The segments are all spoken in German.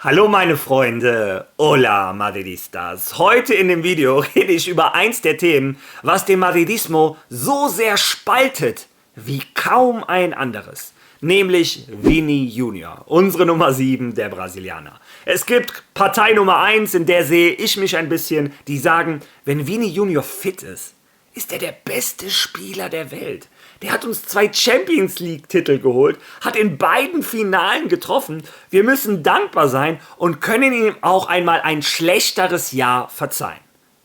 Hallo meine Freunde, hola Madridistas. Heute in dem Video rede ich über eins der Themen, was den Madridismo so sehr spaltet wie kaum ein anderes. Nämlich Vini Junior, unsere Nummer 7 der Brasilianer. Es gibt Partei Nummer 1, in der sehe ich mich ein bisschen, die sagen, wenn Vini Junior fit ist er der beste Spieler der Welt. Der hat uns 2 Champions League-Titel geholt, hat in beiden Finalen getroffen. Wir müssen dankbar sein und können ihm auch einmal ein schlechteres Jahr verzeihen.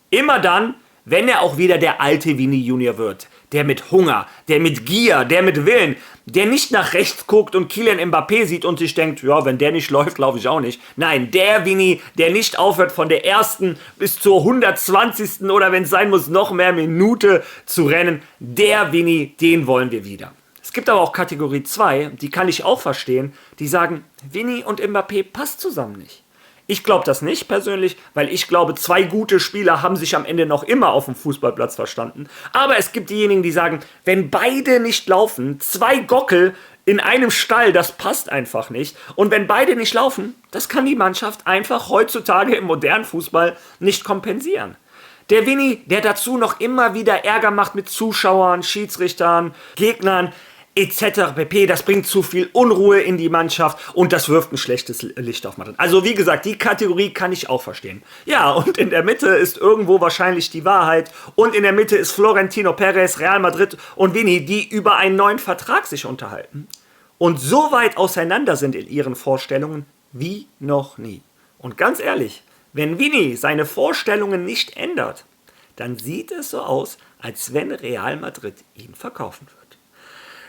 Immer dann, wenn er auch wieder der alte Vini Junior wird. Der mit Hunger, der mit Gier, der mit Willen, der nicht nach rechts guckt und Kylian Mbappé sieht und sich denkt, ja, wenn der nicht läuft, laufe ich auch nicht. Nein, der Vini, der nicht aufhört, von der ersten bis zur 120. oder wenn es sein muss, noch mehr Minute zu rennen, der Vini, den wollen wir wieder. Es gibt aber auch Kategorie 2, die kann ich auch verstehen, die sagen, Vini und Mbappé passt zusammen nicht. Ich glaube das nicht persönlich, weil ich glaube, 2 gute Spieler haben sich am Ende noch immer auf dem Fußballplatz verstanden. Aber es gibt diejenigen, die sagen, wenn beide nicht laufen, 2 Gockel in einem Stall, das passt einfach nicht. Und wenn beide nicht laufen, das kann die Mannschaft einfach heutzutage im modernen Fußball nicht kompensieren. Der Vini, der dazu noch immer wieder Ärger macht mit Zuschauern, Schiedsrichtern, Gegnern, etc. pp. Das bringt zu viel Unruhe in die Mannschaft und das wirft ein schlechtes Licht auf Madrid. Also wie gesagt, die Kategorie kann ich auch verstehen. Ja, und in der Mitte ist irgendwo wahrscheinlich die Wahrheit und in der Mitte ist Florentino Perez, Real Madrid und Vini, die über einen neuen Vertrag sich unterhalten und so weit auseinander sind in ihren Vorstellungen wie noch nie. Und ganz ehrlich, wenn Vini seine Vorstellungen nicht ändert, dann sieht es so aus, als wenn Real Madrid ihn verkaufen wird.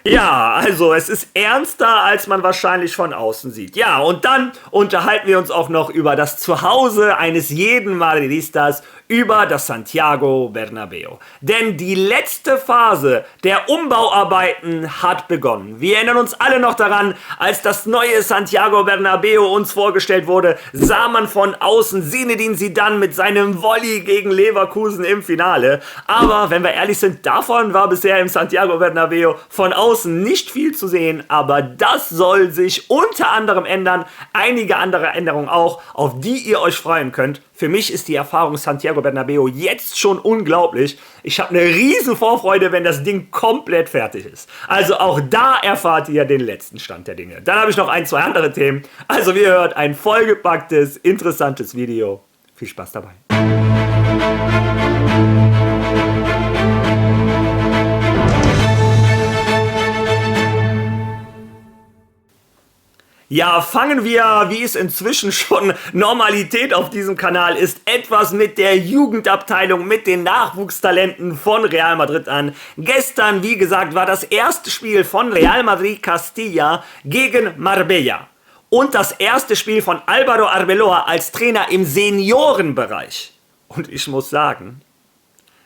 Ja, also es ist ernster, als man wahrscheinlich von außen sieht. Ja, und dann unterhalten wir uns auch noch über das Zuhause eines jeden Madridistas, über das Santiago Bernabéu. Denn die letzte Phase der Umbauarbeiten hat begonnen. Wir erinnern uns alle noch daran, als das neue Santiago Bernabéu uns vorgestellt wurde, sah man von außen Zinedine Zidane mit seinem Volley gegen Leverkusen im Finale. Aber wenn wir ehrlich sind, davon war bisher im Santiago Bernabéu von außen nicht viel zu sehen, aber das soll sich unter anderem ändern. Einige andere Änderungen auch, auf die ihr euch freuen könnt. Für mich ist die Erfahrung Santiago Bernabéu jetzt schon unglaublich. Ich habe eine riesen Vorfreude, wenn das Ding komplett fertig ist. Also auch da erfahrt ihr den letzten Stand der Dinge. Dann habe ich noch 1, 2 andere Themen. Also wie ihr hört, ein vollgepacktes, interessantes Video. Viel Spaß dabei. Ja, fangen wir, wie es inzwischen schon Normalität auf diesem Kanal ist, etwas mit der Jugendabteilung, mit den Nachwuchstalenten von Real Madrid an. Gestern, wie gesagt, war das erste Spiel von Real Madrid Castilla gegen Marbella. Und das erste Spiel von Álvaro Arbeloa als Trainer im Seniorenbereich. Und ich muss sagen,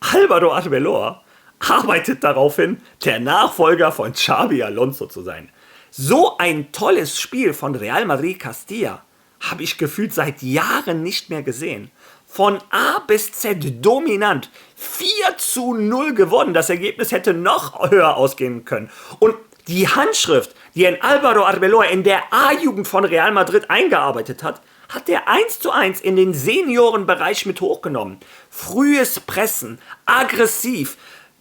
Álvaro Arbeloa arbeitet darauf hin, der Nachfolger von Xabi Alonso zu sein. So ein tolles Spiel von Real Madrid Castilla habe ich gefühlt seit Jahren nicht mehr gesehen. Von A bis Z dominant, 4:0 gewonnen. Das Ergebnis hätte noch höher ausgehen können. Und die Handschrift, die ein Álvaro Arbeloa in der A-Jugend von Real Madrid eingearbeitet hat, hat er 1:1 in den Seniorenbereich mit hochgenommen. Frühes Pressen, aggressiv.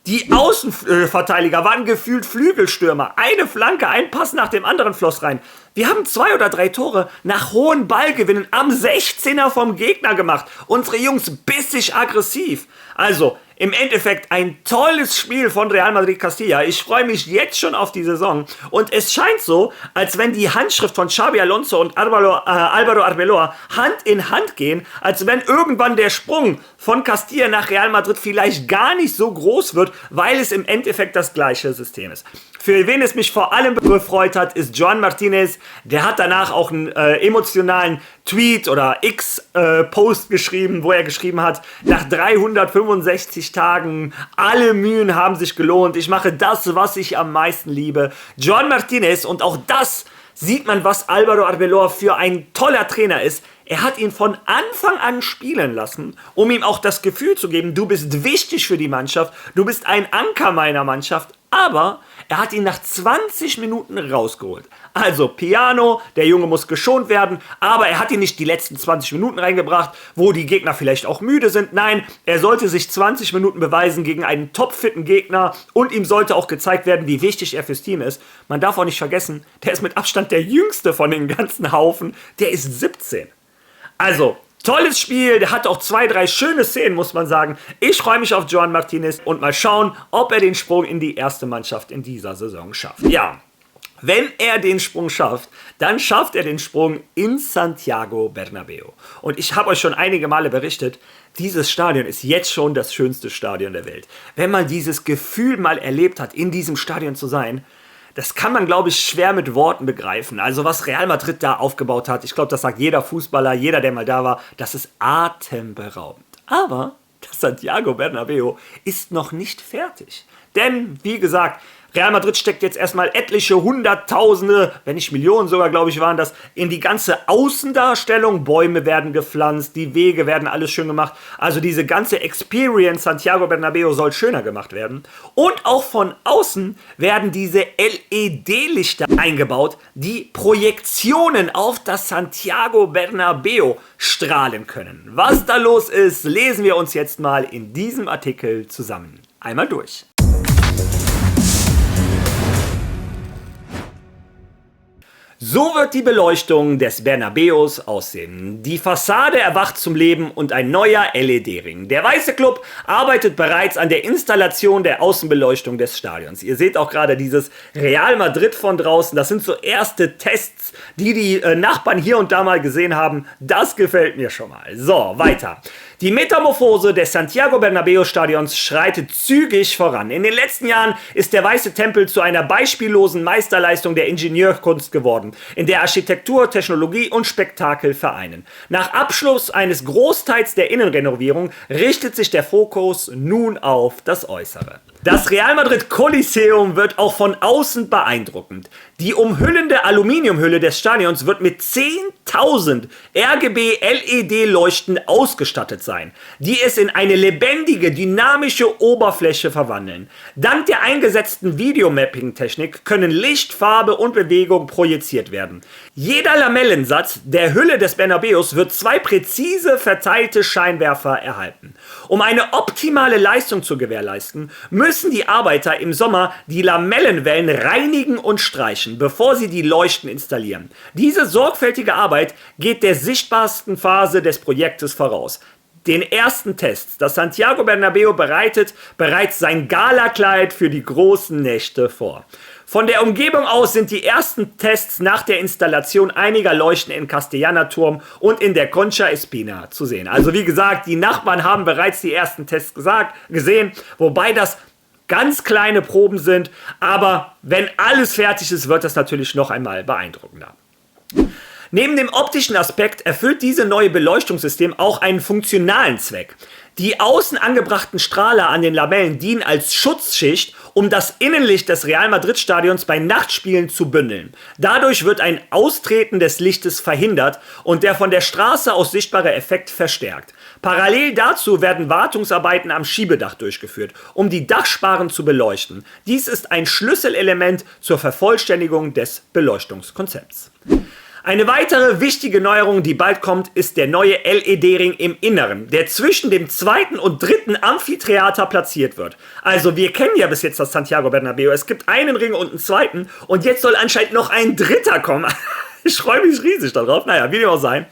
Die Außenverteidiger waren gefühlt Flügelstürmer. Eine Flanke, ein Pass nach dem anderen floss rein. Wir haben 2 oder 3 Tore nach hohen Ballgewinnen am 16er vom Gegner gemacht. Unsere Jungs bissig aggressiv. Also im Endeffekt ein tolles Spiel von Real Madrid Castilla. Ich freue mich jetzt schon auf die Saison. Und es scheint so, als wenn die Handschrift von Xabi Alonso und Álvaro Arbeloa Hand in Hand gehen, als wenn irgendwann der Sprung von Castilla nach Real Madrid vielleicht gar nicht so groß wird, weil es im Endeffekt das gleiche System ist. Für wen es mich vor allem gefreut hat, ist Joan Martinez. Der hat danach auch einen emotionalen Tweet oder X-Post geschrieben, wo er geschrieben hat, nach 365 Tagen, alle Mühen haben sich gelohnt. Ich mache das, was ich am meisten liebe. Joan Martinez, und auch das sieht man, was Álvaro Arbeloa für ein toller Trainer ist. Er hat ihn von Anfang an spielen lassen, um ihm auch das Gefühl zu geben, du bist wichtig für die Mannschaft, du bist ein Anker meiner Mannschaft, Aber er hat ihn nach 20 Minuten rausgeholt. Also Piano, der Junge muss geschont werden, aber er hat ihn nicht die letzten 20 Minuten reingebracht, wo die Gegner vielleicht auch müde sind. Nein, er sollte sich 20 Minuten beweisen gegen einen topfitten Gegner und ihm sollte auch gezeigt werden, wie wichtig er fürs Team ist. Man darf auch nicht vergessen, der ist mit Abstand der jüngste von den ganzen Haufen. Der ist 17. Also, tolles Spiel, der hat auch 2, 3 schöne Szenen, muss man sagen. Ich freue mich auf Joan Martinez und mal schauen, ob er den Sprung in die erste Mannschaft in dieser Saison schafft. Ja, wenn er den Sprung schafft, dann schafft er den Sprung in Santiago Bernabéu. Und ich habe euch schon einige Male berichtet, dieses Stadion ist jetzt schon das schönste Stadion der Welt. Wenn man dieses Gefühl mal erlebt hat, in diesem Stadion zu sein, das kann man, glaube ich, schwer mit Worten begreifen. Also was Real Madrid da aufgebaut hat, ich glaube, das sagt jeder Fußballer, jeder, der mal da war, das ist atemberaubend. Aber das Santiago Bernabéu ist noch nicht fertig. Denn, wie gesagt, Real Madrid steckt jetzt erstmal etliche Hunderttausende, wenn nicht Millionen sogar, glaube ich, waren das, in die ganze Außendarstellung. Bäume werden gepflanzt, die Wege werden alles schön gemacht. Also diese ganze Experience Santiago Bernabéu soll schöner gemacht werden. Und auch von außen werden diese LED-Lichter eingebaut, die Projektionen auf das Santiago Bernabéu strahlen können. Was da los ist, lesen wir uns jetzt mal in diesem Artikel zusammen. Einmal durch. So wird die Beleuchtung des Bernabéus aussehen. Die Fassade erwacht zum Leben und ein neuer LED-Ring. Der Weiße Club arbeitet bereits an der Installation der Außenbeleuchtung des Stadions. Ihr seht auch gerade dieses Real Madrid von draußen. Das sind so erste Tests, die Nachbarn hier und da mal gesehen haben. Das gefällt mir schon mal. So, weiter. Die Metamorphose des Santiago Bernabéu Stadions schreitet zügig voran. In den letzten Jahren ist der Weiße Tempel zu einer beispiellosen Meisterleistung der Ingenieurkunst geworden, in der Architektur, Technologie und Spektakel vereinen. Nach Abschluss eines Großteils der Innenrenovierung richtet sich der Fokus nun auf das Äußere. Das Real Madrid Kolosseum wird auch von außen beeindruckend. Die umhüllende Aluminiumhülle des Stadions wird mit 10.000 RGB LED-Leuchten ausgestattet sein, die es in eine lebendige, dynamische Oberfläche verwandeln. Dank der eingesetzten Videomapping-Technik können Licht, Farbe und Bewegung projiziert werden. Jeder Lamellensatz der Hülle des Bernabéus wird 2 präzise verteilte Scheinwerfer erhalten. Um eine optimale Leistung zu gewährleisten, müssen die Arbeiter im Sommer die Lamellenwellen reinigen und streichen, bevor sie die Leuchten installieren. Diese sorgfältige Arbeit geht der sichtbarsten Phase des Projektes voraus. Den ersten Test. Das Santiago Bernabéu bereitet bereits sein Galakleid für die großen Nächte vor. Von der Umgebung aus sind die ersten Tests nach der Installation einiger Leuchten in Castellana-Turm und in der Concha Espina zu sehen. Also wie gesagt, die Nachbarn haben bereits die ersten Tests gesehen, wobei das ganz kleine Proben sind, aber wenn alles fertig ist, wird das natürlich noch einmal beeindruckender. Neben dem optischen Aspekt erfüllt dieses neue Beleuchtungssystem auch einen funktionalen Zweck. Die außen angebrachten Strahler an den Lamellen dienen als Schutzschicht, um das Innenlicht des Real Madrid Stadions bei Nachtspielen zu bündeln. Dadurch wird ein Austreten des Lichtes verhindert und der von der Straße aus sichtbare Effekt verstärkt. Parallel dazu werden Wartungsarbeiten am Schiebedach durchgeführt, um die Dachsparren zu beleuchten. Dies ist ein Schlüsselelement zur Vervollständigung des Beleuchtungskonzepts. Eine weitere wichtige Neuerung, die bald kommt, ist der neue LED-Ring im Inneren, der zwischen dem 2. und 3. Amphitheater platziert wird. Also wir kennen ja bis jetzt das Santiago Bernabéu. Es gibt einen Ring und einen zweiten und jetzt soll anscheinend noch ein dritter kommen. Ich freue mich riesig darauf. Naja, wie dem auch sei.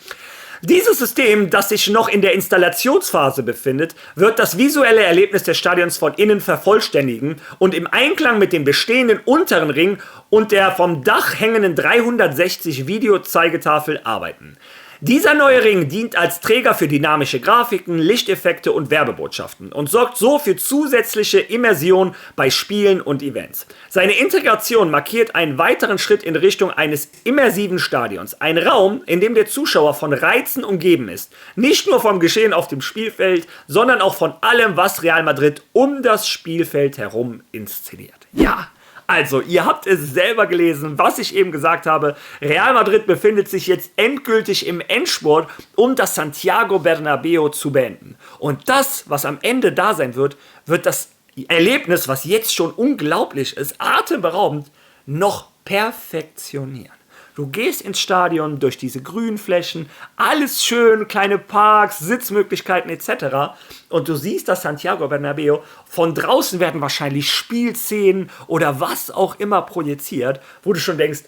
Dieses System, das sich noch in der Installationsphase befindet, wird das visuelle Erlebnis des Stadions von innen vervollständigen und im Einklang mit dem bestehenden unteren Ring und der vom Dach hängenden 360 Videozeigetafel arbeiten. Dieser neue Ring dient als Träger für dynamische Grafiken, Lichteffekte und Werbebotschaften und sorgt so für zusätzliche Immersion bei Spielen und Events. Seine Integration markiert einen weiteren Schritt in Richtung eines immersiven Stadions. Ein Raum, in dem der Zuschauer von Reizen umgeben ist. Nicht nur vom Geschehen auf dem Spielfeld, sondern auch von allem, was Real Madrid um das Spielfeld herum inszeniert. Ja! Also, ihr habt es selber gelesen, was ich eben gesagt habe. Real Madrid befindet sich jetzt endgültig im Endspurt, um das Santiago Bernabéu zu beenden. Und das, was am Ende da sein wird, wird das Erlebnis, was jetzt schon unglaublich ist, atemberaubend, noch perfektionieren. Du gehst ins Stadion durch diese Grünflächen, alles schön, kleine Parks, Sitzmöglichkeiten etc. Und du siehst das Santiago Bernabéu. Von draußen werden wahrscheinlich Spielszenen oder was auch immer projiziert, wo du schon denkst,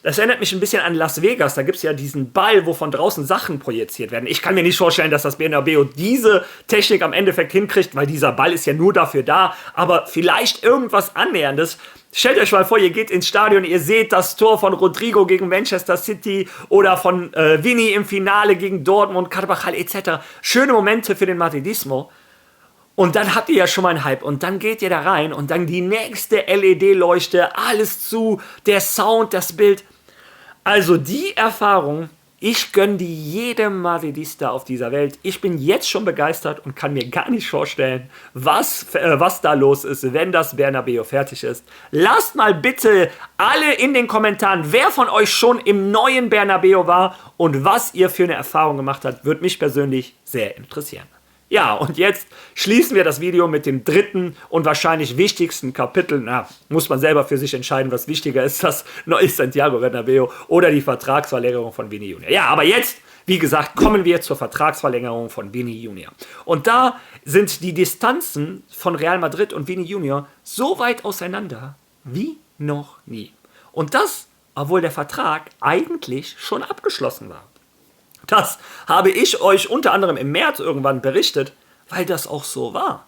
das erinnert mich ein bisschen an Las Vegas. Da gibt es ja diesen Ball, wo von draußen Sachen projiziert werden. Ich kann mir nicht vorstellen, dass das Bernabéu diese Technik am Endeffekt hinkriegt, weil dieser Ball ist ja nur dafür da. Aber vielleicht irgendwas Annäherndes. Stellt euch mal vor, ihr geht ins Stadion, ihr seht das Tor von Rodrigo gegen Manchester City oder von Vini im Finale gegen Dortmund, Carvajal etc. Schöne Momente für den Madridismo. Und dann habt ihr ja schon mal einen Hype und dann geht ihr da rein und dann die nächste LED-Leuchte, alles zu, der Sound, das Bild. Also die Erfahrung, ich gönne die jedem Madridista auf dieser Welt. Ich bin jetzt schon begeistert und kann mir gar nicht vorstellen, was da los ist, wenn das Bernabéu fertig ist. Lasst mal bitte alle in den Kommentaren, wer von euch schon im neuen Bernabéu war und was ihr für eine Erfahrung gemacht habt, würde mich persönlich sehr interessieren. Ja, und jetzt schließen wir das Video mit dem dritten und wahrscheinlich wichtigsten Kapitel. Na, muss man selber für sich entscheiden, was wichtiger ist, das neue Santiago Bernabéu oder die Vertragsverlängerung von Vini Junior. Ja, aber jetzt, wie gesagt, kommen wir zur Vertragsverlängerung von Vini Junior. Und da sind die Distanzen von Real Madrid und Vini Junior so weit auseinander wie noch nie. Und das, obwohl der Vertrag eigentlich schon abgeschlossen war. Das habe ich euch unter anderem im März irgendwann berichtet, weil das auch so war.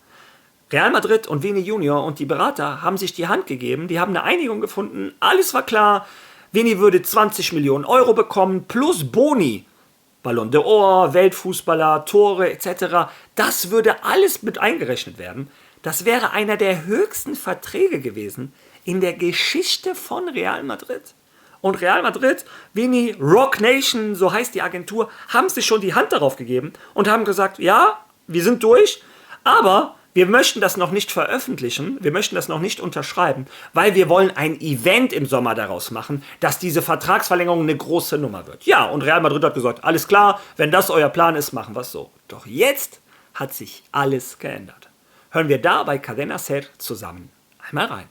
Real Madrid und Vini Junior und die Berater haben sich die Hand gegeben, die haben eine Einigung gefunden, alles war klar, Vini würde 20 Millionen Euro bekommen, plus Boni, Ballon d'Or, Weltfußballer, Tore etc. Das würde alles mit eingerechnet werden. Das wäre einer der höchsten Verträge gewesen in der Geschichte von Real Madrid. Und Real Madrid, Vini, Rock Nation, so heißt die Agentur, haben sich schon die Hand darauf gegeben und haben gesagt, ja, wir sind durch, aber wir möchten das noch nicht veröffentlichen, wir möchten das noch nicht unterschreiben, weil wir wollen ein Event im Sommer daraus machen, dass diese Vertragsverlängerung eine große Nummer wird. Ja, und Real Madrid hat gesagt, alles klar, wenn das euer Plan ist, machen wir es so. Doch jetzt hat sich alles geändert. Hören wir da bei Cadena SER zusammen einmal rein.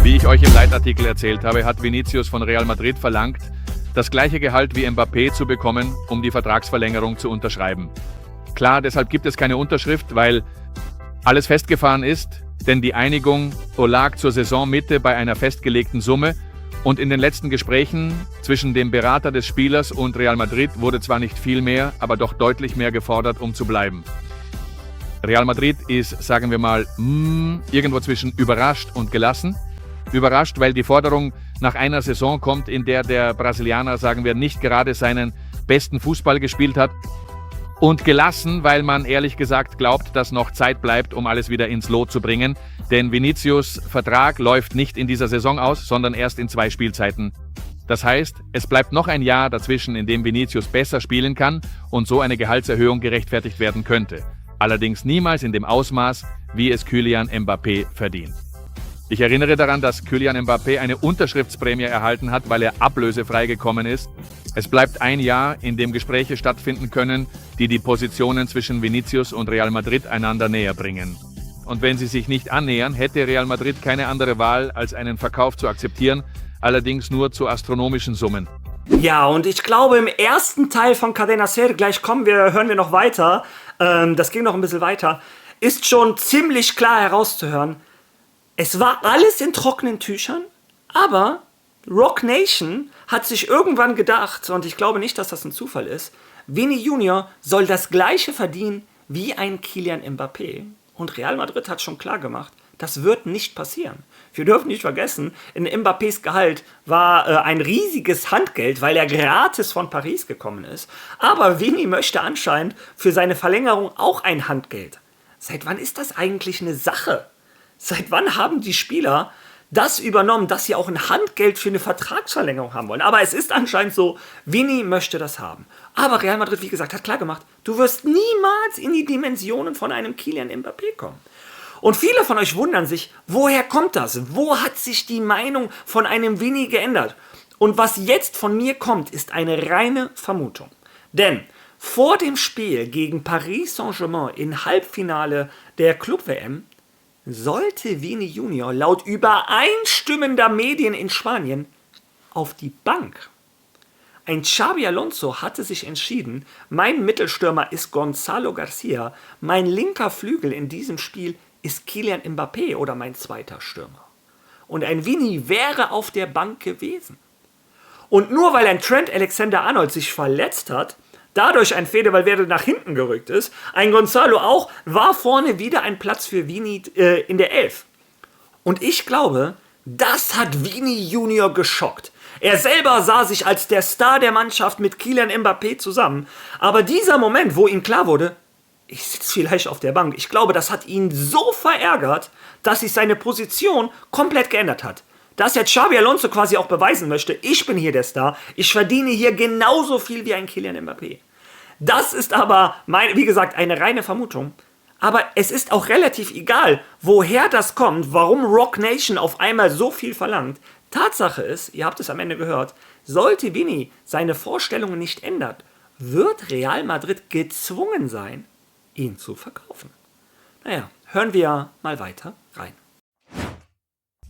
Wie ich euch im Leitartikel erzählt habe, hat Vinicius von Real Madrid verlangt, das gleiche Gehalt wie Mbappé zu bekommen, um die Vertragsverlängerung zu unterschreiben. Klar, deshalb gibt es keine Unterschrift, weil alles festgefahren ist, denn die Einigung lag zur Saisonmitte bei einer festgelegten Summe und in den letzten Gesprächen zwischen dem Berater des Spielers und Real Madrid wurde zwar nicht viel mehr, aber doch deutlich mehr gefordert, um zu bleiben. Real Madrid ist, sagen wir mal, irgendwo zwischen überrascht und gelassen. Überrascht, weil die Forderung nach einer Saison kommt, in der der Brasilianer, sagen wir, nicht gerade seinen besten Fußball gespielt hat. Und gelassen, weil man ehrlich gesagt glaubt, dass noch Zeit bleibt, um alles wieder ins Lot zu bringen. Denn Vinicius' Vertrag läuft nicht in dieser Saison aus, sondern erst in 2 Spielzeiten. Das heißt, es bleibt noch ein Jahr dazwischen, in dem Vinicius besser spielen kann und so eine Gehaltserhöhung gerechtfertigt werden könnte. Allerdings niemals in dem Ausmaß, wie es Kylian Mbappé verdient. Ich erinnere daran, dass Kylian Mbappé eine Unterschriftsprämie erhalten hat, weil er ablösefrei gekommen ist. Es bleibt ein Jahr, in dem Gespräche stattfinden können, die die Positionen zwischen Vinicius und Real Madrid einander näher bringen. Und wenn sie sich nicht annähern, hätte Real Madrid keine andere Wahl, als einen Verkauf zu akzeptieren, allerdings nur zu astronomischen Summen. Ja, und ich glaube, im ersten Teil von Cadena SER, gleich hören wir noch weiter, das ging noch ein bisschen weiter, ist schon ziemlich klar herauszuhören, es war alles in trockenen Tüchern, aber Rock Nation hat sich irgendwann gedacht, und ich glaube nicht, dass das ein Zufall ist, Vini Junior soll das gleiche verdienen wie ein Kylian Mbappé. Und Real Madrid hat schon klar gemacht, das wird nicht passieren. Wir dürfen nicht vergessen, in Mbappés Gehalt war ein riesiges Handgeld, weil er gratis von Paris gekommen ist. Aber Vini möchte anscheinend für seine Verlängerung auch ein Handgeld. Seit wann ist das eigentlich eine Sache? Seit wann haben die Spieler das übernommen, dass sie auch ein Handgeld für eine Vertragsverlängerung haben wollen? Aber es ist anscheinend so, Vini möchte das haben. Aber Real Madrid, wie gesagt, hat klar gemacht, du wirst niemals in die Dimensionen von einem Kylian Mbappé kommen. Und viele von euch wundern sich, woher kommt das? Wo hat sich die Meinung von einem Vini geändert? Und was jetzt von mir kommt, ist eine reine Vermutung. Denn Vor dem Spiel gegen Paris Saint-Germain im Halbfinale der Club-WM sollte Vini Junior laut übereinstimmender Medien in Spanien auf die Bank. Ein Xabi Alonso hatte sich entschieden, mein Mittelstürmer ist Gonzalo Garcia, mein linker Flügel in diesem Spiel ist Kylian Mbappé oder mein zweiter Stürmer. Und ein Vini wäre auf der Bank gewesen. Und nur weil ein Trent Alexander-Arnold sich verletzt hat, dadurch ein Fede Valverde nach hinten gerückt ist, ein Gonzalo auch, war vorne wieder ein Platz für Vini in der Elf. Und ich glaube, das hat Vini Junior geschockt. Er selber sah sich als der Star der Mannschaft mit Kylian Mbappé zusammen. Aber dieser Moment, wo ihm klar wurde, ich sitze vielleicht auf der Bank, ich glaube, das hat ihn so verärgert, dass sich seine Position komplett geändert hat. Dass jetzt Xabi Alonso quasi auch beweisen möchte, ich bin hier der Star, ich verdiene hier genauso viel wie ein Kylian Mbappé. Das ist aber, wie gesagt, eine reine Vermutung. Aber es ist auch relativ egal, woher das kommt, warum Rock Nation auf einmal so viel verlangt. Tatsache ist, ihr habt es am Ende gehört, sollte Vini seine Vorstellungen nicht ändern, wird Real Madrid gezwungen sein, ihn zu verkaufen. Naja, hören wir mal weiter rein.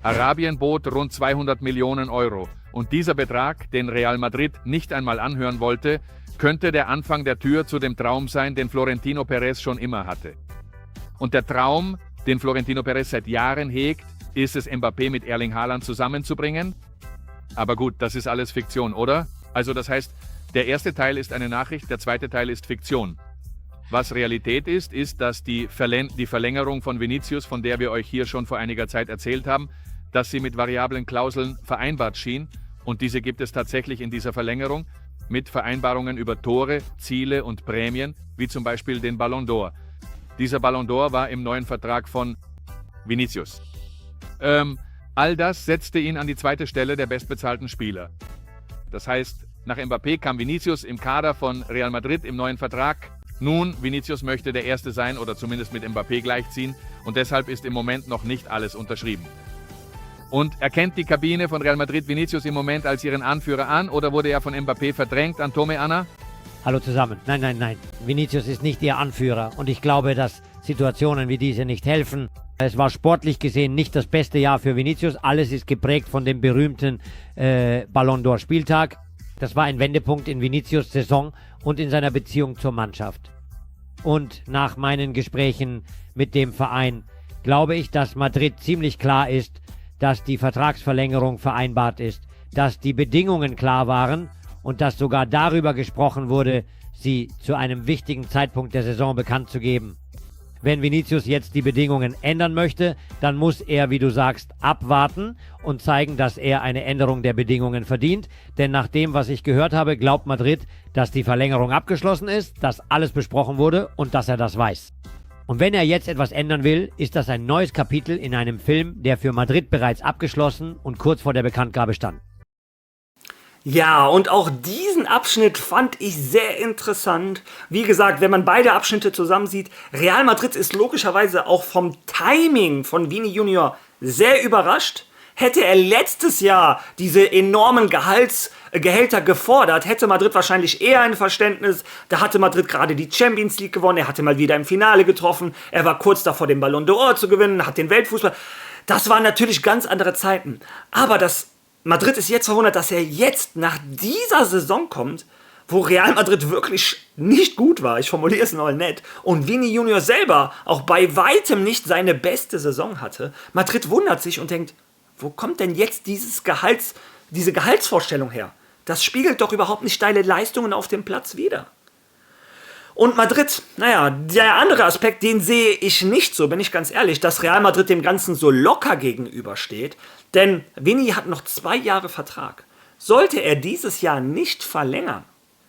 Arabien bot rund 200 Millionen Euro und dieser Betrag, den Real Madrid nicht einmal anhören wollte, könnte der Anfang der Tür zu dem Traum sein, den Florentino Perez schon immer hatte. Und der Traum, den Florentino Perez seit Jahren hegt, ist es, Mbappé mit Erling Haaland zusammenzubringen? Aber gut, das ist alles Fiktion, oder? Also das heißt, der erste Teil ist eine Nachricht, der zweite Teil ist Fiktion. Was Realität ist, dass die Verlängerung von Vinicius, von der wir euch hier schon vor einiger Zeit erzählt haben, dass sie mit variablen Klauseln vereinbart schien, und diese gibt es tatsächlich in dieser Verlängerung, mit Vereinbarungen über Tore, Ziele und Prämien, wie zum Beispiel den Ballon d'Or. Dieser Ballon d'Or war im neuen Vertrag von Vinicius. All das setzte ihn an die zweite Stelle der bestbezahlten Spieler. Das heißt, nach Mbappé kam Vinicius im Kader von Real Madrid im neuen Vertrag. Nun, Vinicius möchte der Erste sein oder zumindest mit Mbappé gleichziehen, und deshalb ist im Moment noch nicht alles unterschrieben. Und erkennt die Kabine von Real Madrid Vinicius im Moment als ihren Anführer an oder wurde er von Mbappé verdrängt? Antome, Anna? Hallo zusammen. Nein. Vinicius ist nicht ihr Anführer und ich glaube, dass Situationen wie diese nicht helfen. Es war sportlich gesehen nicht das beste Jahr für Vinicius. Alles ist geprägt von dem berühmten Ballon d'Or Spieltag. Das war ein Wendepunkt in Vinicius' Saison und in seiner Beziehung zur Mannschaft. Und nach meinen Gesprächen mit dem Verein glaube ich, dass Madrid ziemlich klar ist, dass die Vertragsverlängerung vereinbart ist, dass die Bedingungen klar waren und dass sogar darüber gesprochen wurde, sie zu einem wichtigen Zeitpunkt der Saison bekannt zu geben. Wenn Vinicius jetzt die Bedingungen ändern möchte, dann muss er, wie du sagst, abwarten und zeigen, dass er eine Änderung der Bedingungen verdient. Denn nach dem, was ich gehört habe, glaubt Madrid, dass die Verlängerung abgeschlossen ist, dass alles besprochen wurde und dass er das weiß. Und wenn er jetzt etwas ändern will, ist das ein neues Kapitel in einem Film, der für Madrid bereits abgeschlossen und kurz vor der Bekanntgabe stand. Ja, und auch diesen Abschnitt fand ich sehr interessant. Wie gesagt, wenn man beide Abschnitte zusammen sieht, Real Madrid ist logischerweise auch vom Timing von Vini Junior sehr überrascht. Hätte er letztes Jahr diese enormen Gehälter gefordert, hätte Madrid wahrscheinlich eher ein Verständnis. Da hatte Madrid gerade die Champions League gewonnen, er hatte mal wieder im Finale getroffen, er war kurz davor, den Ballon d'Or zu gewinnen, hat den Weltfußball. Das waren natürlich ganz andere Zeiten. Aber Madrid ist jetzt verwundert, dass er jetzt nach dieser Saison kommt, wo Real Madrid wirklich nicht gut war, ich formuliere es mal nett, und Vini Junior selber auch bei weitem nicht seine beste Saison hatte. Madrid wundert sich und denkt, wo kommt denn jetzt diese Gehaltsvorstellung her? Das spiegelt doch überhaupt nicht deine Leistungen auf dem Platz wider. Und Madrid, der andere Aspekt, den sehe ich nicht so, bin ich ganz ehrlich, dass Real Madrid dem Ganzen so locker gegenübersteht. Denn Vini hat noch 2 Jahre Vertrag. Sollte er dieses Jahr nicht verlängern,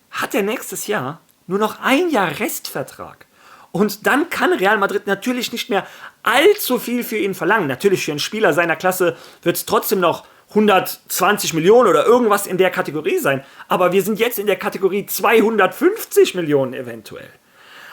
hat er nächstes Jahr nur noch 1 Jahr Restvertrag. Und dann kann Real Madrid natürlich nicht mehr allzu viel für ihn verlangen. Natürlich für einen Spieler seiner Klasse wird es trotzdem noch 120 Millionen oder irgendwas in der Kategorie sein. Aber wir sind jetzt in der Kategorie 250 Millionen eventuell.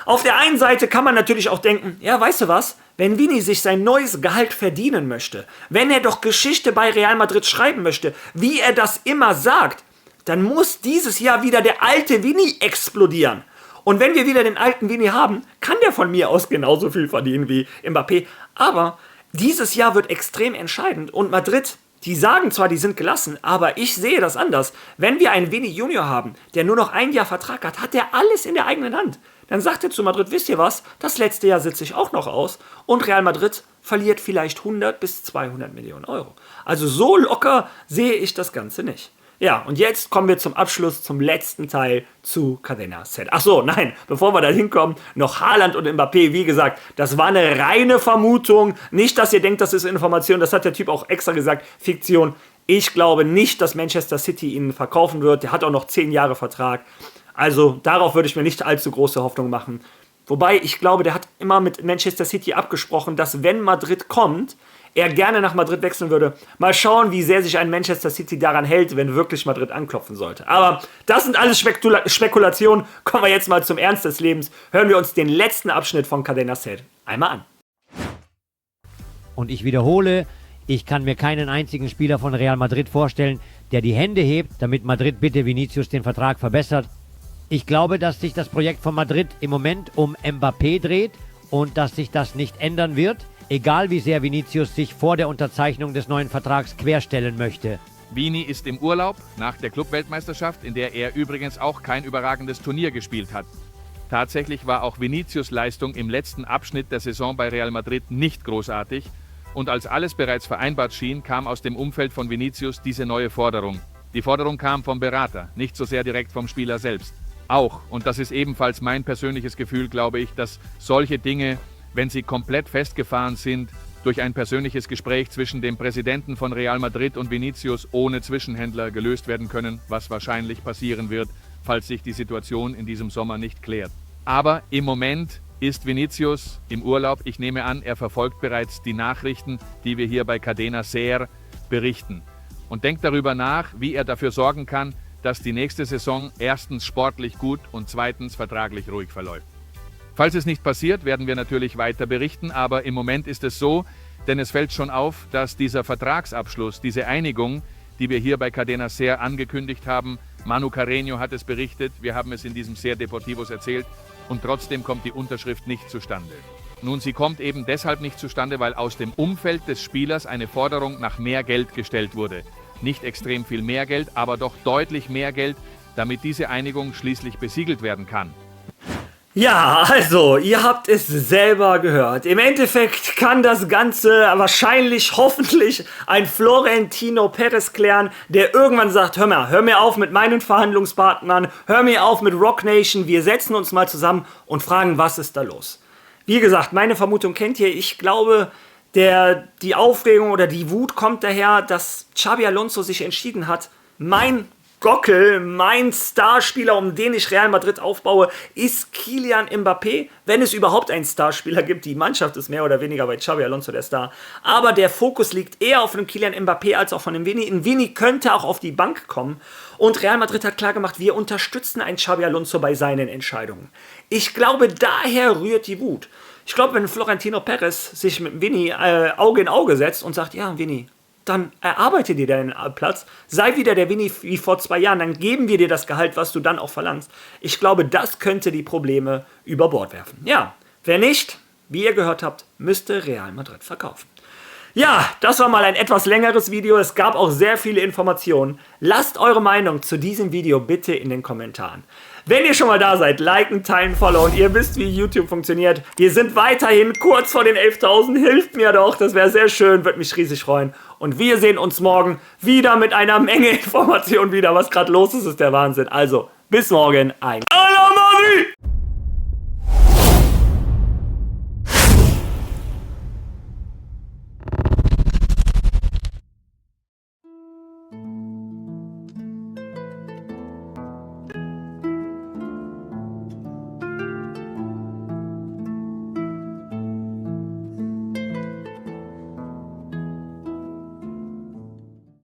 Auf der einen Seite kann man natürlich auch denken, ja, weißt du was, wenn Vini sich sein neues Gehalt verdienen möchte, wenn er doch Geschichte bei Real Madrid schreiben möchte, wie er das immer sagt, dann muss dieses Jahr wieder der alte Vini explodieren. Und wenn wir wieder den alten Vini haben, kann der von mir aus genauso viel verdienen wie Mbappé. Aber dieses Jahr wird extrem entscheidend und Madrid, die sagen zwar, die sind gelassen, aber ich sehe das anders. Wenn wir einen Vini Junior haben, der nur noch ein Jahr Vertrag hat, hat der alles in der eigenen Hand. Dann sagt er zu Madrid, wisst ihr was, das letzte Jahr sitze ich auch noch aus und Real Madrid verliert vielleicht 100 bis 200 Millionen Euro. Also so locker sehe ich das Ganze nicht. Ja, und jetzt kommen wir zum Abschluss, zum letzten Teil zu Cadena Ser. Ach so, nein, bevor wir da hinkommen, noch Haaland und Mbappé. Wie gesagt, das war eine reine Vermutung. Nicht, dass ihr denkt, das ist Information. Das hat der Typ auch extra gesagt, Fiktion. Ich glaube nicht, dass Manchester City ihn verkaufen wird. Der hat auch noch 10 Jahre Vertrag. Also darauf würde ich mir nicht allzu große Hoffnung machen. Wobei, ich glaube, der hat immer mit Manchester City abgesprochen, dass wenn Madrid kommt, er gerne nach Madrid wechseln würde. Mal schauen, wie sehr sich ein Manchester City daran hält, wenn wirklich Madrid anklopfen sollte. Aber das sind alles Spekulationen. Kommen wir jetzt mal zum Ernst des Lebens. Hören wir uns den letzten Abschnitt von Cadena Ser einmal an. Und ich wiederhole, ich kann mir keinen einzigen Spieler von Real Madrid vorstellen, der die Hände hebt, damit Madrid bitte Vinicius den Vertrag verbessert. Ich glaube, dass sich das Projekt von Madrid im Moment um Mbappé dreht und dass sich das nicht ändern wird, egal wie sehr Vinicius sich vor der Unterzeichnung des neuen Vertrags querstellen möchte. Vini ist im Urlaub nach der Clubweltmeisterschaft, in der er übrigens auch kein überragendes Turnier gespielt hat. Tatsächlich war auch Vinicius' Leistung im letzten Abschnitt der Saison bei Real Madrid nicht großartig und als alles bereits vereinbart schien, kam aus dem Umfeld von Vinicius diese neue Forderung. Die Forderung kam vom Berater, nicht so sehr direkt vom Spieler selbst. Auch, und das ist ebenfalls mein persönliches Gefühl, glaube ich, dass solche Dinge, wenn sie komplett festgefahren sind, durch ein persönliches Gespräch zwischen dem Präsidenten von Real Madrid und Vinicius ohne Zwischenhändler gelöst werden können, was wahrscheinlich passieren wird, falls sich die Situation in diesem Sommer nicht klärt. Aber im Moment ist Vinicius im Urlaub. Ich nehme an, er verfolgt bereits die Nachrichten, die wir hier bei Cadena Ser berichten. Und denkt darüber nach, wie er dafür sorgen kann, dass die nächste Saison erstens sportlich gut und zweitens vertraglich ruhig verläuft. Falls es nicht passiert, werden wir natürlich weiter berichten, aber im Moment ist es so, denn es fällt schon auf, dass dieser Vertragsabschluss, diese Einigung, die wir hier bei Cadena Ser angekündigt haben, Manu Carreño hat es berichtet, wir haben es in diesem Ser Deportivos erzählt und trotzdem kommt die Unterschrift nicht zustande. Nun, sie kommt eben deshalb nicht zustande, weil aus dem Umfeld des Spielers eine Forderung nach mehr Geld gestellt wurde. Nicht extrem viel mehr Geld, aber doch deutlich mehr Geld, damit diese Einigung schließlich besiegelt werden kann. Ja, also, ihr habt es selber gehört. Im Endeffekt kann das Ganze wahrscheinlich, hoffentlich, ein Florentino Perez klären, der irgendwann sagt, hör mir auf mit meinen Verhandlungspartnern, hör mir auf mit Rock Nation, wir setzen uns mal zusammen und fragen, was ist da los? Wie gesagt, meine Vermutung kennt ihr, ich glaube, die Aufregung oder die Wut kommt daher, dass Xabi Alonso sich entschieden hat, mein Gockel, mein Starspieler, um den ich Real Madrid aufbaue, ist Kylian Mbappé, wenn es überhaupt einen Starspieler gibt. Die Mannschaft ist mehr oder weniger bei Xabi Alonso der Star. Aber der Fokus liegt eher auf dem Kylian Mbappé als auch von dem Vini. Ein Vini könnte auch auf die Bank kommen. Und Real Madrid hat klargemacht, wir unterstützen einen Xabi Alonso bei seinen Entscheidungen. Ich glaube, daher rührt die Wut. Ich glaube, wenn Florentino Perez sich mit Vini Auge in Auge setzt und sagt, ja, Vini, dann erarbeite dir deinen Platz, sei wieder der Vini wie vor 2 Jahren, dann geben wir dir das Gehalt, was du dann auch verlangst. Ich glaube, das könnte die Probleme über Bord werfen. Ja, wer nicht, wie ihr gehört habt, müsste Real Madrid verkaufen. Ja, das war mal ein etwas längeres Video. Es gab auch sehr viele Informationen. Lasst eure Meinung zu diesem Video bitte in den Kommentaren. Wenn ihr schon mal da seid, liken, teilen, followen. Ihr wisst, wie YouTube funktioniert. Wir sind weiterhin kurz vor den 11.000. Hilft mir doch, das wäre sehr schön, würde mich riesig freuen. Und wir sehen uns morgen wieder mit einer Menge Informationen wieder. Was gerade los ist, ist der Wahnsinn. Also, bis morgen. Ein Ala Madrid!